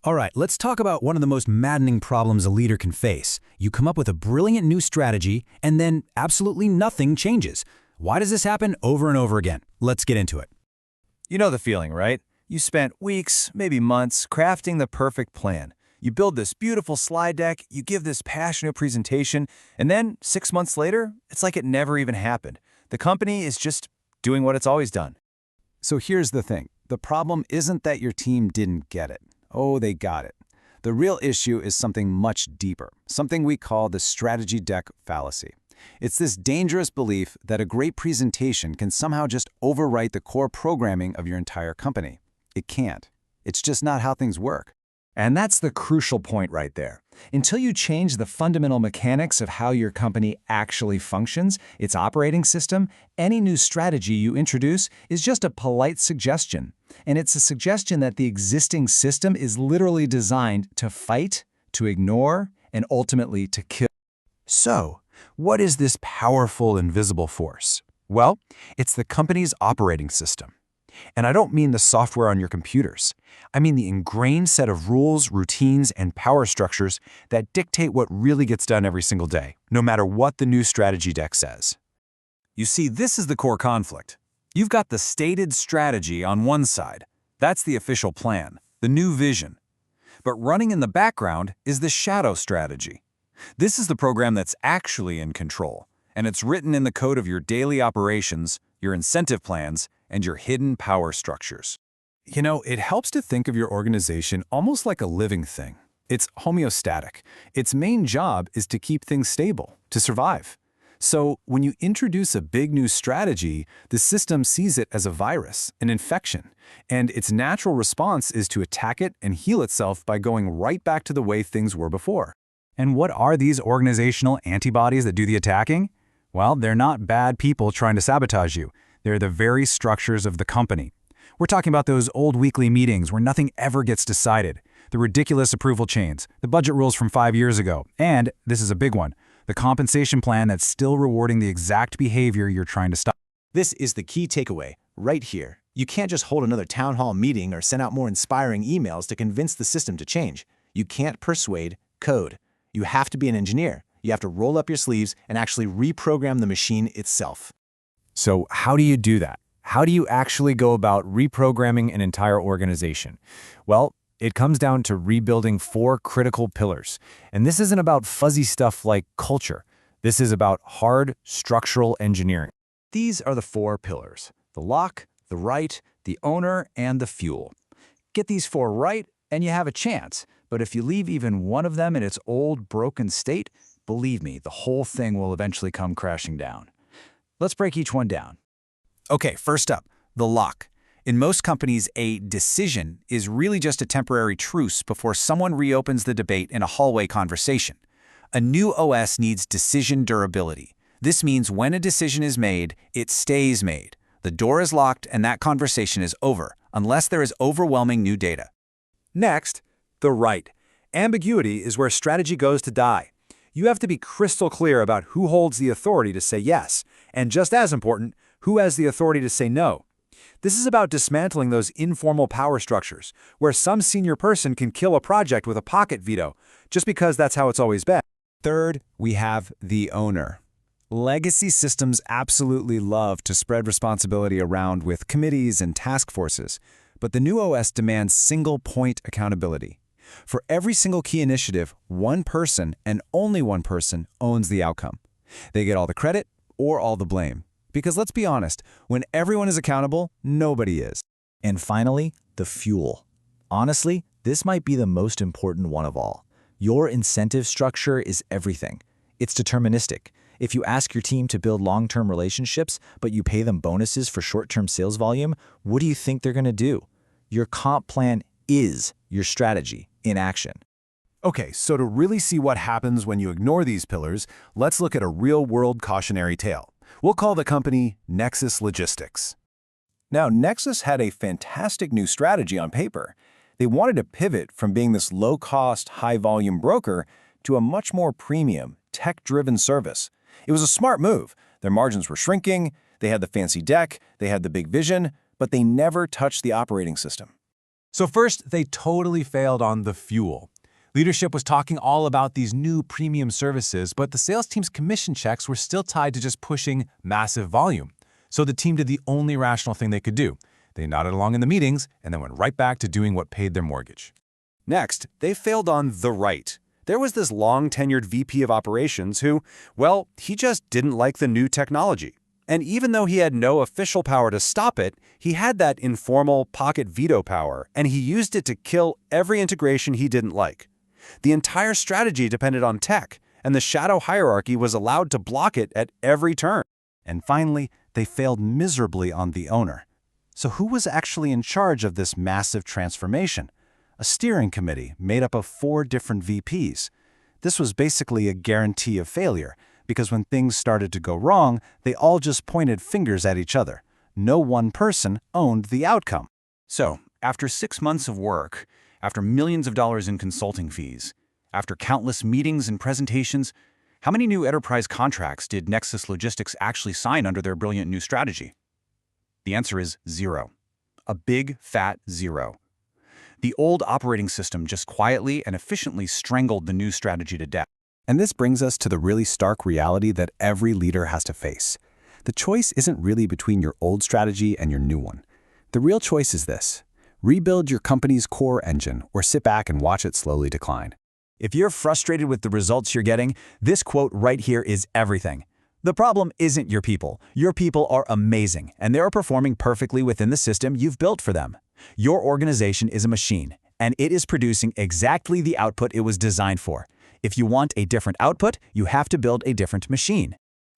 All right, let's talk about one of the most maddening problems a leader can face. You come up with a brilliant new strategy, and then absolutely nothing changes. Why does this happen over and over again? Let's get into it. You know the feeling, right? You spent weeks, maybe months, crafting the perfect plan. You build this beautiful slide deck, you give this passionate presentation, and then 6 months later, it's like it never even happened. The company is just doing what it's always done. So here's the thing. The problem isn't that your team didn't get it. Oh, they got it. The real issue is something much deeper, something we call the strategy deck fallacy. It's this dangerous belief that a great presentation can somehow just overwrite the core programming of your entire company. It can't. It's just not how things work. And that's the crucial point right there. Until you change the fundamental mechanics of how your company actually functions, its operating system, any new strategy you introduce is just a polite suggestion. And it's a suggestion that the existing system is literally designed to fight, to ignore, and ultimately to kill. So, what is this powerful invisible force? Well, it's the company's operating system. And I don't mean the software on your computers. I mean the ingrained set of rules, routines, and power structures that dictate what really gets done every single day, no matter what the new strategy deck says. You see, this is the core conflict. You've got the stated strategy on one side. That's the official plan, the new vision. But running in the background is the shadow strategy. This is the program that's actually in control, and it's written in the code of your daily operations, your incentive plans, and your hidden power structures. You know, it helps to think of your organization almost like a living thing. It's homeostatic. Its main job is to keep things stable, to survive. So when you introduce a big new strategy, the system sees it as a virus, an infection, and its natural response is to attack it and heal itself by going right back to the way things were before. And what are these organizational antibodies that do the attacking? Well, they're not bad people trying to sabotage you. They're the very structures of the company. We're talking about those old weekly meetings where nothing ever gets decided, the ridiculous approval chains, the budget rules from 5 years ago, and, this is a big one, the compensation plan that's still rewarding the exact behavior you're trying to stop. This is the key takeaway, right here. You can't just hold another town hall meeting or send out more inspiring emails to convince the system to change. You can't persuade code. You have to be an engineer. You have to roll up your sleeves and actually reprogram the machine itself. So how do you do that? How do you actually go about reprogramming an entire organization? Well, it comes down to rebuilding 4 critical pillars. And this isn't about fuzzy stuff like culture. This is about hard, structural engineering. These are the 4 pillars: the lock, the right, the owner, and the fuel. Get these 4 right, and you have a chance. But if you leave even one of them in its old, broken state, believe me, the whole thing will eventually come crashing down. Let's break each one down. Okay, first up, the lock. In most companies, a decision is really just a temporary truce before someone reopens the debate in a hallway conversation. A new OS needs decision durability. This means when a decision is made, it stays made. The door is locked and that conversation is over, unless there is overwhelming new data. Next, the right. Ambiguity is where strategy goes to die. You have to be crystal clear about who holds the authority to say yes, and just as important, who has the authority to say no. This is about dismantling those informal power structures, where some senior person can kill a project with a pocket veto, just because that's how it's always been. Third, we have the owner. Legacy systems absolutely love to spread responsibility around with committees and task forces, but the new OS demands single-point accountability. For every single key initiative, one person and only one person owns the outcome. They get all the credit or all the blame. Because let's be honest, when everyone is accountable, nobody is. And finally, the fuel. Honestly, this might be the most important one of all. Your incentive structure is everything. It's deterministic. If you ask your team to build long-term relationships, but you pay them bonuses for short-term sales volume, what do you think they're going to do? Your comp plan is your strategy in action. Okay, so to really see what happens when you ignore these pillars, let's look at a real-world cautionary tale. We'll call the company Nexus Logistics. Now, Nexus had a fantastic new strategy on paper. They wanted to pivot from being this low-cost, high-volume broker to a much more premium, tech-driven service. It was a smart move. Their margins were shrinking, they had the fancy deck, they had the big vision, but they never touched the operating system. So first, they totally failed on the fuel. Leadership was talking all about these new premium services, but the sales team's commission checks were still tied to just pushing massive volume. So the team did the only rational thing they could do. They nodded along in the meetings and then went right back to doing what paid their mortgage. Next, they failed on the right. There was this long-tenured VP of operations who, well, he just didn't like the new technology. And even though he had no official power to stop it, he had that informal pocket veto power, and he used it to kill every integration he didn't like. The entire strategy depended on tech, and the shadow hierarchy was allowed to block it at every turn. And finally, they failed miserably on the owner. So who was actually in charge of this massive transformation? A steering committee made up of 4 different VPs. This was basically a guarantee of failure, because when things started to go wrong, they all just pointed fingers at each other. No one person owned the outcome. So, after 6 months of work, after millions of dollars in consulting fees, after countless meetings and presentations, how many new enterprise contracts did Nexus Logistics actually sign under their brilliant new strategy? The answer is 0. A big, fat 0. The old operating system just quietly and efficiently strangled the new strategy to death. And this brings us to the really stark reality that every leader has to face. The choice isn't really between your old strategy and your new one. The real choice is this: rebuild your company's core engine or sit back and watch it slowly decline. If you're frustrated with the results you're getting, this quote right here is everything. The problem isn't your people. Your people are amazing, and they're performing perfectly within the system you've built for them. Your organization is a machine, and it is producing exactly the output it was designed for. If you want a different output, you have to build a different machine.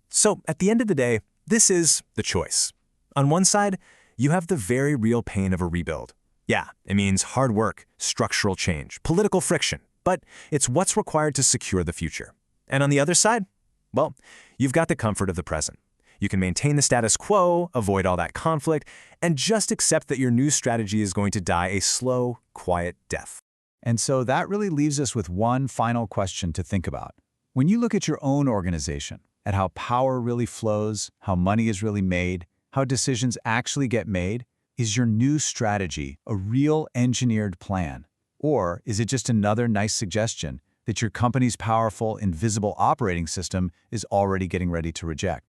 So, at the end of the day, this is the choice. On one side, you have the very real pain of a rebuild. Yeah, it means hard work, structural change, political friction, but it's what's required to secure the future. And on the other side, well, you've got the comfort of the present. You can maintain the status quo, avoid all that conflict, and just accept that your new strategy is going to die a slow, quiet death. And so that really leaves us with one final question to think about. When you look at your own organization, at how power really flows, how money is really made, how decisions actually get made, is your new strategy a real engineered plan? Or is it just another nice suggestion that your company's powerful, invisible operating system is already getting ready to reject?